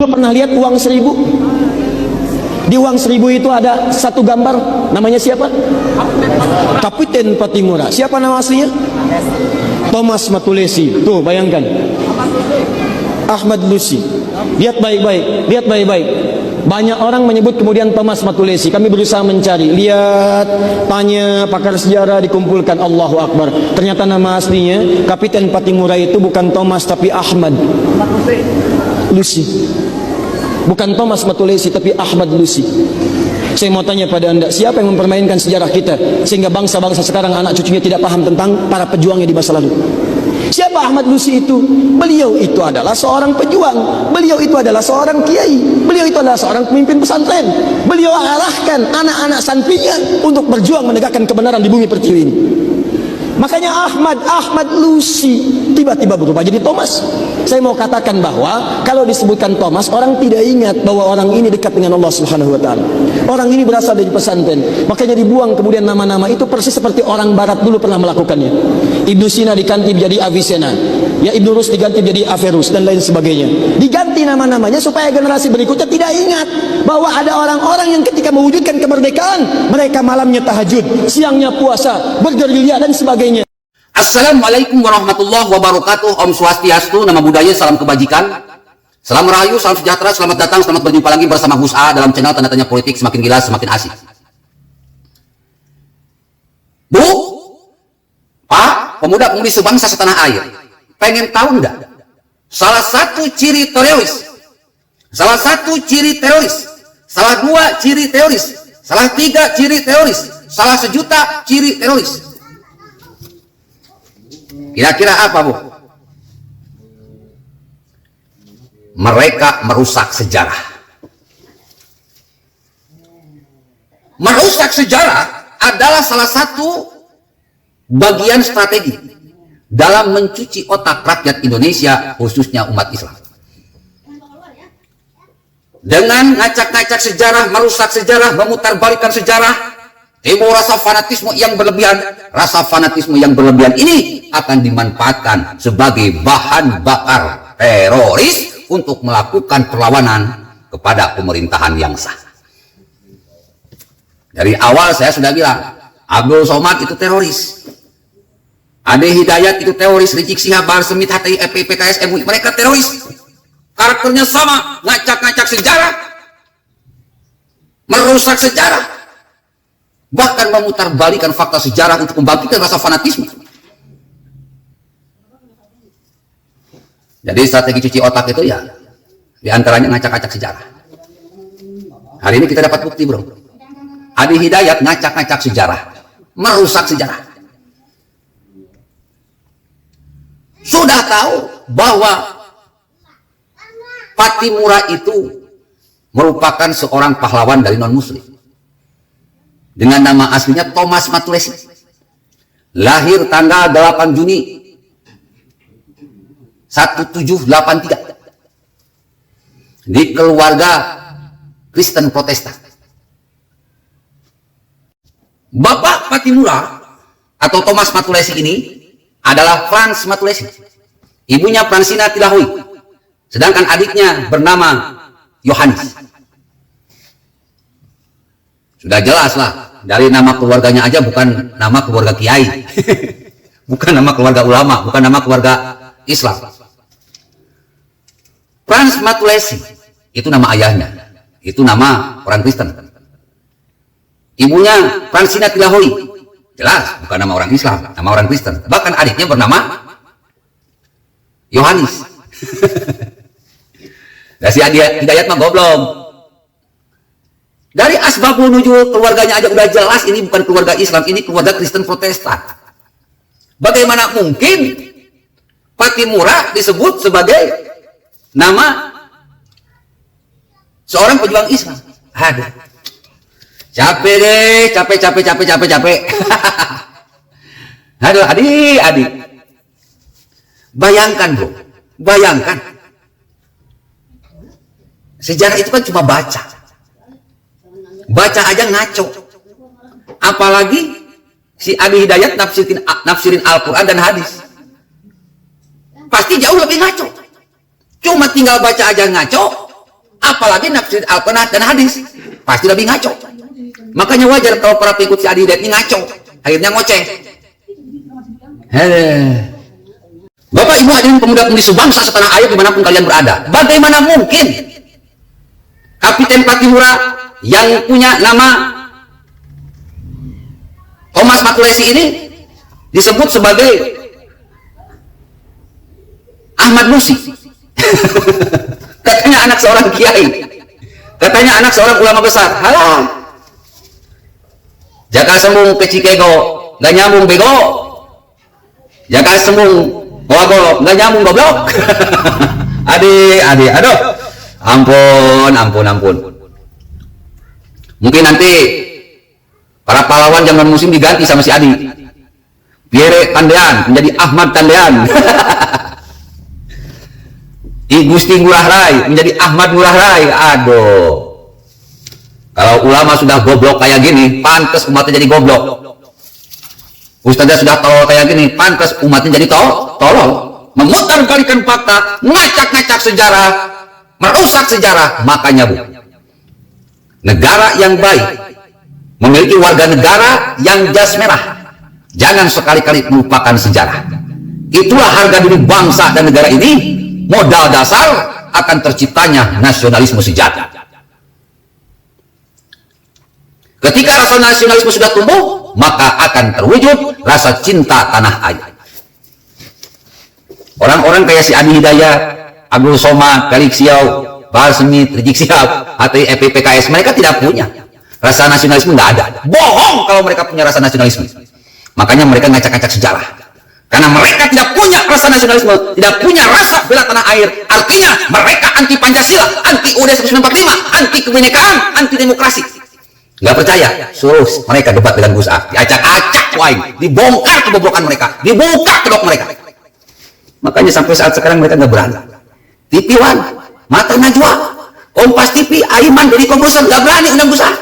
pernah lihat uang 1000? Di uang 1000 itu ada satu gambar, namanya siapa? Kapiten Patimura. Siapa nama aslinya? Thomas Matulesi. Tuh, bayangkan. Ahmad Lusi. Lihat baik-baik, lihat baik-baik. Banyak orang menyebut kemudian Thomas Matulesi. Kami berusaha mencari, lihat, tanya pakar sejarah, dikumpulkan. Allahu Akbar. Ternyata nama aslinya Kapiten Patimura itu bukan Thomas tapi Ahmad Lusi. Bukan Thomas Matulesi tapi Ahmad Lusi. Saya mau tanya pada anda, siapa yang mempermainkan sejarah kita sehingga bangsa-bangsa sekarang anak cucunya tidak paham tentang para pejuangnya di masa lalu? Siapa Ahmad Lusi itu? Beliau itu adalah seorang pejuang. Beliau itu adalah seorang kiai. Beliau itu adalah seorang pemimpin pesantren. Beliau arahkan anak-anak santrinya untuk berjuang menegakkan kebenaran di bumi pertiwi ini. Makanya Ahmad Lusi tiba-tiba berubah jadi Thomas. Saya mau katakan bahwa kalau disebutkan Thomas, orang tidak ingat bahwa orang ini dekat dengan Allah Subhanahu wa taala. Orang ini berasal dari pesantren. Makanya dibuang kemudian nama-nama itu persis seperti orang barat dulu pernah melakukannya. Ibnu Sina diganti menjadi Avicenna. Ya, Ibnu Rus diganti menjadi Averroes dan lain sebagainya. Diganti nama-namanya supaya generasi berikutnya tidak ingat bahwa ada orang-orang yang ketika mewujudkan kemerdekaan, mereka malamnya tahajud, siangnya puasa, bergerilya dan sebagainya. Assalamualaikum warahmatullahi wabarakatuh. Om Swastiastu, nama budaya, salam kebajikan, salam rahayu, salam sejahtera, selamat datang, selamat berjumpa lagi bersama Gus A dalam channel Tanda Tanya Politik, semakin gila semakin asik. Bu, Pak, pemuda-pemudi sebangsa setanah air, pengen tahu enggak salah satu ciri teroris, salah satu ciri teroris, salah dua ciri teroris, salah tiga ciri teroris, salah sejuta ciri teroris? Kira-kira apa, Bu? Mereka merusak sejarah. Merusak sejarah adalah salah satu bagian strategi dalam mencuci otak rakyat Indonesia, khususnya umat Islam. Dengan ngacak-ngacak sejarah, merusak sejarah, memutarbalikkan sejarah, timbul rasa fanatisme yang berlebihan. Rasa fanatisme yang berlebihan ini akan dimanfaatkan sebagai bahan bakar teroris untuk melakukan perlawanan kepada pemerintahan yang sah. Dari awal saya sudah bilang, Abdul Somad itu teroris, Ade Hidayat itu teroris, Rizik Sihab, Bahar Smith, HTI, FPI, PKS, MUI, mereka teroris. Karakternya sama, ngacak-ngacak sejarah, merusak sejarah, bahkan memutarbalikan fakta sejarah untuk membangkitkan rasa fanatisme. Jadi strategi cuci otak itu ya diantaranya ngacak-ngacak sejarah. Hari ini kita dapat bukti, bro. Adi Hidayat ngacak-ngacak sejarah, merusak sejarah. Sudah tahu bahwa Patimura itu merupakan seorang pahlawan dari non-muslim dengan nama aslinya Thomas Matulesi, lahir tanggal 8 Juni 1783 di keluarga Kristen Protestan. Bapak Patimura atau Thomas Matulesi ini adalah Franz Matulesi, ibunya Fransina Tilahoy, sedangkan adiknya bernama Yohanes. Sudah jelas lah, dari nama keluarganya aja bukan nama keluarga kiai, bukan nama keluarga ulama, bukan nama keluarga Islam. Franz Matulesi itu nama ayahnya, itu nama orang Kristen. Ibunya Fransina Tilahoy, jelas bukan nama orang Islam, nama orang Kristen. Bahkan adiknya bernama Yohanes. Nah, si Hidayat mah goblok. Dari asbabun nuzul keluarganya aja udah jelas ini bukan keluarga Islam, ini keluarga Kristen Protestan. Bagaimana mungkin Patimura disebut sebagai nama seorang pejuang Islam? Ada. Capek deh, capek. Aduh, adik. Bayangkan, bro. Bayangkan. Sejarah itu kan cuma baca. Baca aja ngaco. Apalagi si Adi Hidayat nafsirin Al-Quran dan hadis. Pasti jauh lebih ngaco. Cuma tinggal baca aja ngaco, apalagi nafsir Al-Quran dan hadis, pasti lebih ngaco. Makanya wajar kalau para pengikut si Adi Hidayat ini ngaco, akhirnya ngoceh. Bapak Ibu hadirin pemuda-pemudi sebangsa setanah air dimanapun kalian berada, bagaimana mungkin Kapiten Patimura yang punya nama Thomas Matulesi ini disebut sebagai Ahmad Nusi? Katanya anak seorang kiai, katanya anak seorang ulama besar. Halah, jaka sembung ke Cikego nggak nyambung bego, jaka sembung goblok nggak nyambung goblok. Aduh, ampun. Mungkin nanti para pahlawan zaman musim diganti sama si Adi. Pierre Tandean menjadi Ahmad Tandean. I Gusti Ngurah Rai menjadi Ahmad Ngurah Rai. Aduh, kalau ulama sudah goblok kayak gini, pantas umatnya jadi goblok. Ustazah sudah tolol kayak gini, pantas umatnya jadi tolol. Memutar-balikan fakta, ngacak-ngacak sejarah, merusak sejarah. Makanya Bu, negara yang baik memiliki warga negara yang jas merah. Jangan sekali-kali melupakan sejarah. Itulah harga diri bangsa dan negara ini, modal dasar akan terciptanya nasionalisme sejati. Ketika rasa nasionalisme sudah tumbuh, maka akan terwujud rasa cinta tanah air. Orang-orang kayak si Adi Hidayat, Abdul Somad, Felix Siau, Bahar Smith, Rizik Sihab, HTI PKS, mereka tidak punya rasa nasionalisme, nggak ada. Bohong kalau mereka punya rasa nasionalisme. Makanya mereka ngacak-ngacak sejarah. Karena mereka tidak punya rasa nasionalisme, tidak punya rasa bela tanah air. Artinya mereka anti Pancasila, anti UUD 1945, anti kebinekaan, anti demokrasi. Nggak percaya? Suruh mereka debat dengan Gus Ah, diacak-acak, dibongkar kebobrokan mereka, dibuka kedok mereka. Makanya sampai saat sekarang mereka nggak berani. TV One, Mata Najwa, Kompas TV, Aiman, Deddy Komposer nggak berani undang Gus Ah.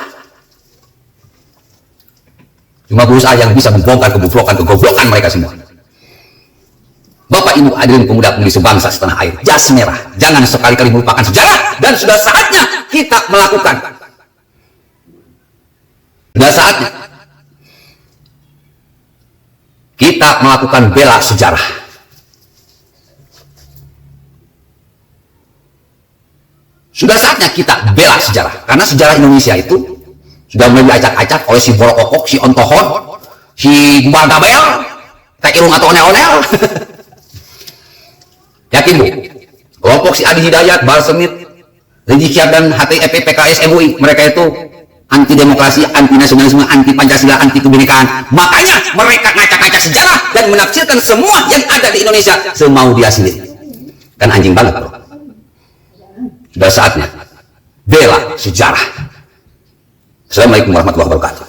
Cuma Gus Ah yang bisa membongkar kegoblokan mereka semua. Bapak Ibu hadirin pemuda-pemudi sebangsa setanah air, jas merah, jangan sekali-kali melupakan sejarah, dan sudah saatnya kita melakukan. Sudah saatnya kita melakukan bela sejarah. Sudah saatnya kita bela sejarah, karena sejarah Indonesia itu sudah mulai diacak-acak oleh si Borok Kokok, si Ontohon, si Gumbar Gabel, tak irung atau onel-onel. Yakin Bu, kelompok si Adi Hidayat, Bahar Smith, Rizik Sihab dan HTI PKS MUI, mereka itu anti demokrasi, anti nasionalisme, anti Pancasila, anti kebinekaan. Makanya mereka ngacak-ngacak sejarah dan menafsirkan semua yang ada di Indonesia semau dia sendiri. Kan anjing banget Bro. Sudah saatnya bela sejarah. Assalamualaikum warahmatullahi wabarakatuh.